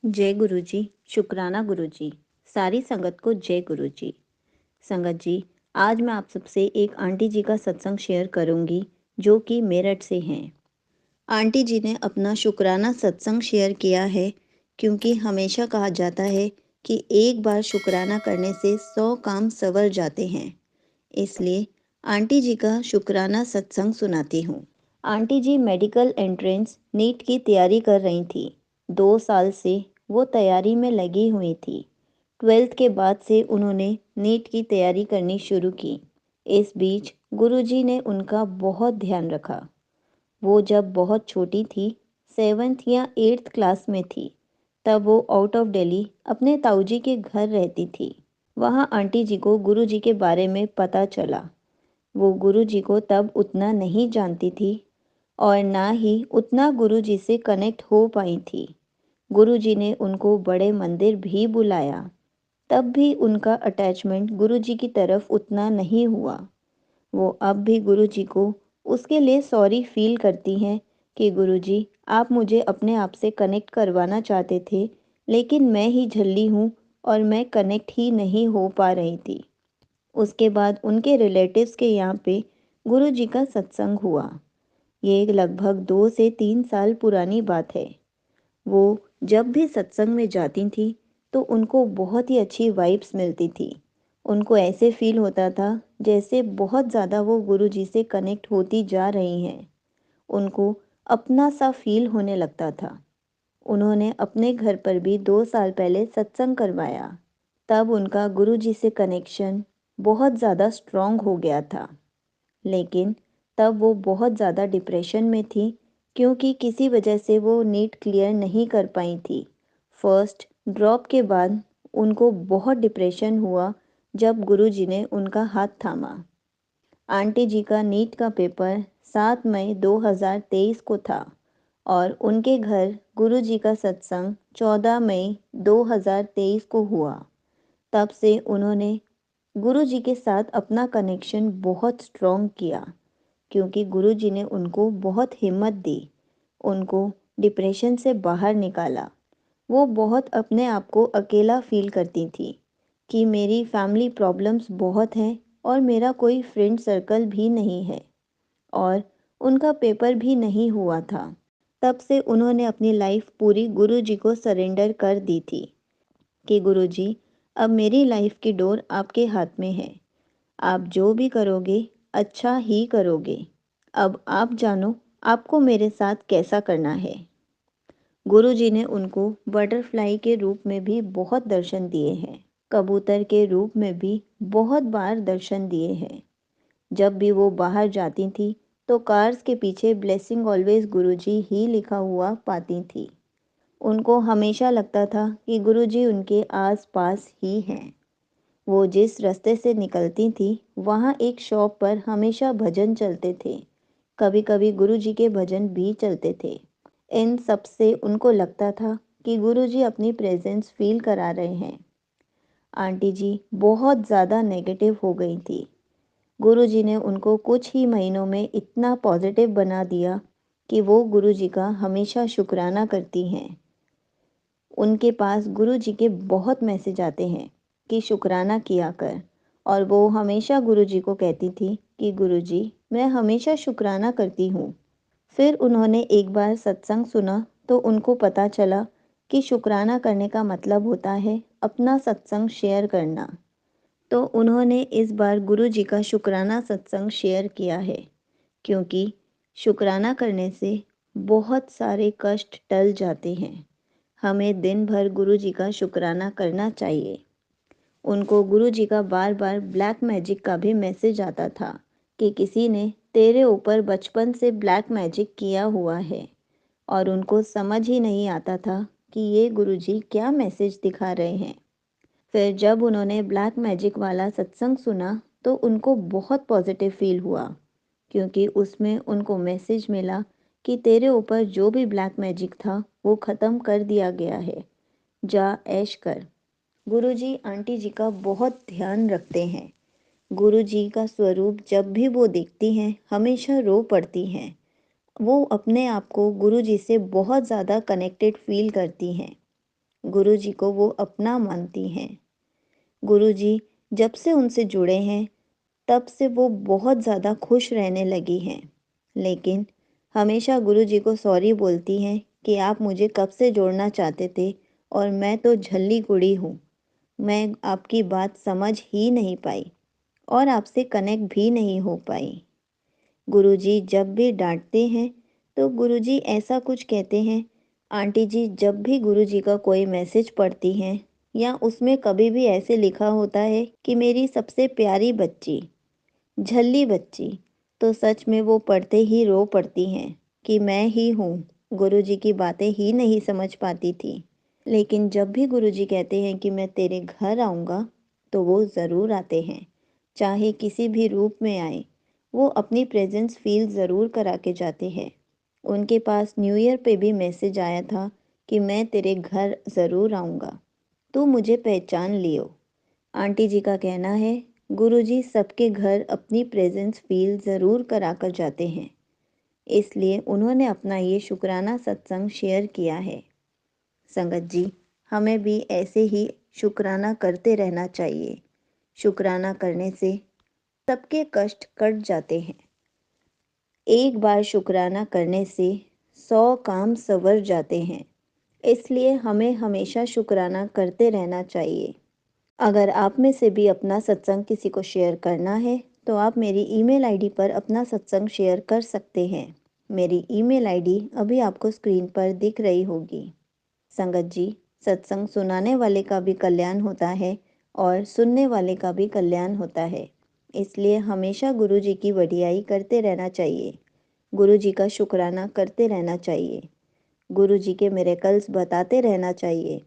जय गुरु जी। शुक्राना गुरु जी। सारी संगत को जय गुरु जी। संगत जी, आज मैं आप सबसे एक आंटी जी का सत्संग शेयर करूंगी जो कि मेरठ से हैं। आंटी जी ने अपना शुक्राना सत्संग शेयर किया है क्योंकि हमेशा कहा जाता है कि एक बार शुक्राना करने से 100 काम संवर जाते हैं। इसलिए आंटी जी का शुक्राना सत्संग सुनाती हूँ। आंटी जी मेडिकल एंट्रेंस नीट की तैयारी कर रही थी। 2 साल से वो तैयारी में लगी हुई थी। 12th के बाद से उन्होंने नीट की तैयारी करनी शुरू की। इस बीच गुरुजी ने उनका बहुत ध्यान रखा। वो जब बहुत छोटी थी, 7th या 8th क्लास में थी, तब वो आउट ऑफ दिल्ली अपने ताऊजी के घर रहती थी। वहाँ आंटी जी को गुरुजी के बारे में पता चला। वो गुरुजी को तब उतना नहीं जानती थी और ना ही उतना गुरुजी से कनेक्ट हो पाई थी। गुरुजी ने उनको बड़े मंदिर भी बुलाया, तब भी उनका अटैचमेंट गुरुजी की तरफ उतना नहीं हुआ। वो अब भी गुरुजी को उसके लिए सॉरी फील करती हैं कि गुरुजी, आप मुझे अपने आप से कनेक्ट करवाना चाहते थे, लेकिन मैं ही झल्ली हूँ और मैं कनेक्ट ही नहीं हो पा रही थी। उसके बाद उनके रिलेटिव्स के यहाँ पे गुरुजी का सत्संग हुआ। ये लगभग 2 से 3 साल पुरानी बात है। वो जब भी सत्संग में जाती थी तो उनको बहुत ही अच्छी वाइब्स मिलती थी। उनको ऐसे फील होता था जैसे बहुत ज़्यादा वो गुरुजी से कनेक्ट होती जा रही हैं। उनको अपना सा फील होने लगता था। उन्होंने अपने घर पर भी 2 साल पहले सत्संग करवाया। तब उनका गुरुजी से कनेक्शन बहुत ज़्यादा स्ट्रॉन्ग हो गया था। लेकिन तब वो बहुत ज़्यादा डिप्रेशन में थी क्योंकि किसी वजह से वो नीट क्लियर नहीं कर पाई थी। फर्स्ट ड्रॉप के बाद उनको बहुत डिप्रेशन हुआ जब गुरुजी ने उनका हाथ थामा। आंटी जी का नीट का पेपर 7 मई 2023 को था और उनके घर गुरुजी का सत्संग 14 मई 2023 को हुआ। तब से उन्होंने गुरुजी के साथ अपना कनेक्शन बहुत स्ट्रॉन्ग किया क्योंकि गुरुजी ने उनको बहुत हिम्मत दी, उनको डिप्रेशन से बाहर निकाला। वो बहुत अपने आप को अकेला फील करती थी कि मेरी फैमिली प्रॉब्लम्स बहुत हैं और मेरा कोई फ्रेंड सर्कल भी नहीं है और उनका पेपर भी नहीं हुआ था। तब से उन्होंने अपनी लाइफ पूरी गुरुजी को सरेंडर कर दी थी कि गुरुजी, अब मेरी लाइफ की डोर आपके हाथ में है। आप जो भी करोगे अच्छा ही करोगे। अब आप जानो आपको मेरे साथ कैसा करना है। गुरुजी ने उनको बटरफ्लाई के रूप में भी बहुत दर्शन दिए हैं, कबूतर के रूप में भी बहुत बार दर्शन दिए हैं। जब भी वो बाहर जाती थी तो कार्स के पीछे ब्लेसिंग ऑलवेज गुरुजी ही लिखा हुआ पाती थी। उनको हमेशा लगता था कि गुरुजी उनके आस पास ही हैं। वो जिस रास्ते से निकलती थी वहाँ एक शॉप पर हमेशा भजन चलते थे। कभी कभी गुरुजी के भजन भी चलते थे। इन सब से उनको लगता था कि गुरुजी अपनी प्रेजेंस फील करा रहे हैं। आंटी जी बहुत ज़्यादा नेगेटिव हो गई थी। गुरुजी ने उनको कुछ ही महीनों में इतना पॉजिटिव बना दिया कि वो गुरुजी का हमेशा शुक्राना करती हैं। उनके पास गुरुजी के बहुत मैसेज आते हैं कि शुक्राना किया कर, और वो हमेशा गुरुजी को कहती थी कि गुरुजी, मैं हमेशा शुक्राना करती हूँ। फिर उन्होंने एक बार सत्संग सुना तो उनको पता चला कि शुक्राना करने का मतलब होता है अपना सत्संग शेयर करना। तो उन्होंने इस बार गुरुजी का शुक्राना सत्संग शेयर किया है क्योंकि शुक्राना करने से बहुत सारे कष्ट टल जाते हैं। हमें दिन भर गुरुजी का शुक्राना करना चाहिए। उनको गुरुजी का बार बार ब्लैक मैजिक का भी मैसेज आता था कि किसी ने तेरे ऊपर बचपन से ब्लैक मैजिक किया हुआ है, और उनको समझ ही नहीं आता था कि ये गुरुजी क्या मैसेज दिखा रहे हैं। फिर जब उन्होंने ब्लैक मैजिक वाला सत्संग सुना तो उनको बहुत पॉजिटिव फील हुआ क्योंकि उसमें उनको मैसेज मिला कि तेरे ऊपर जो भी ब्लैक मैजिक था वो ख़त्म कर दिया गया है, जा ऐश कर। गुरुजी आंटी जी का बहुत ध्यान रखते हैं। गुरुजी का स्वरूप जब भी वो देखती हैं हमेशा रो पड़ती हैं। वो अपने आप को गुरुजी से बहुत ज़्यादा कनेक्टेड फील करती हैं। गुरुजी को वो अपना मानती हैं। गुरुजी जब से उनसे जुड़े हैं, तब से वो बहुत ज़्यादा खुश रहने लगी हैं। लेकिन हमेशा गुरुजी को सॉरी बोलती हैं कि आप मुझे कब से जोड़ना चाहते थे और मैं तो झल्ली कुड़ी हूँ। मैं आपकी बात समझ ही नहीं पाई और आपसे कनेक्ट भी नहीं हो पाई। गुरुजी जब भी डांटते हैं तो गुरुजी ऐसा कुछ कहते हैं, आंटी जी जब भी गुरुजी का कोई मैसेज पढ़ती हैं या उसमें कभी भी ऐसे लिखा होता है कि मेरी सबसे प्यारी बच्ची, झल्ली बच्ची, तो सच में वो पढ़ते ही रो पड़ती हैं कि मैं ही हूँ, गुरुजी की बातें ही नहीं समझ पाती थी। लेकिन जब भी गुरुजी कहते हैं कि मैं तेरे घर आऊँगा, तो वो ज़रूर आते हैं, चाहे किसी भी रूप में आए। वो अपनी प्रेजेंस फील ज़रूर करा के जाते हैं। उनके पास न्यू ईयर पे भी मैसेज आया था कि मैं तेरे घर ज़रूर आऊँगा, तू मुझे पहचान लियो। आंटी जी का कहना है, गुरुजी सबके घर अपनी प्रेजेंस फील ज़रूर करा कर जाते हैं, इसलिए उन्होंने अपना ये शुक्राना सत्संग शेयर किया है। संगत जी, हमें भी ऐसे ही शुक्राना करते रहना चाहिए। शुक्राना करने से सबके कष्ट कट जाते हैं। एक बार शुक्राना करने से 100 काम संवर जाते हैं। इसलिए हमें हमेशा शुक्राना करते रहना चाहिए। अगर आप में से भी अपना सत्संग किसी को शेयर करना है, तो आप मेरी ईमेल आईडी पर अपना सत्संग शेयर कर सकते हैं। मेरी ईमेल आईडी अभी आपको स्क्रीन पर दिख रही होगी। संगत जी, सत्संग सुनाने वाले का भी कल्याण होता है और सुनने वाले का भी कल्याण होता है। इसलिए हमेशा गुरु जी की वडियाई करते रहना चाहिए, गुरु जी का शुक्राना करते रहना चाहिए, गुरु जी के मिरेकल्स बताते रहना चाहिए,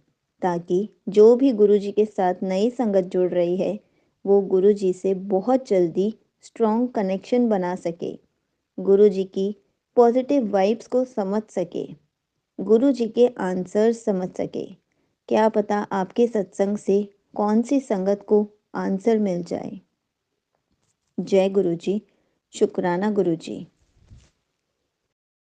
ताकि जो भी गुरु जी के साथ नई संगत जुड़ रही है, वो गुरु जी से बहुत जल्दी स्ट्रॉन्ग कनेक्शन बना सके, गुरु जी की पॉजिटिव वाइब्स को समझ सके, गुरु जी के आंसर्स समझ सके। क्या पता आपके सत्संग से कौन सी संगत को आंसर मिल जाए। जय गुरु जी। शुक्राना गुरु जी।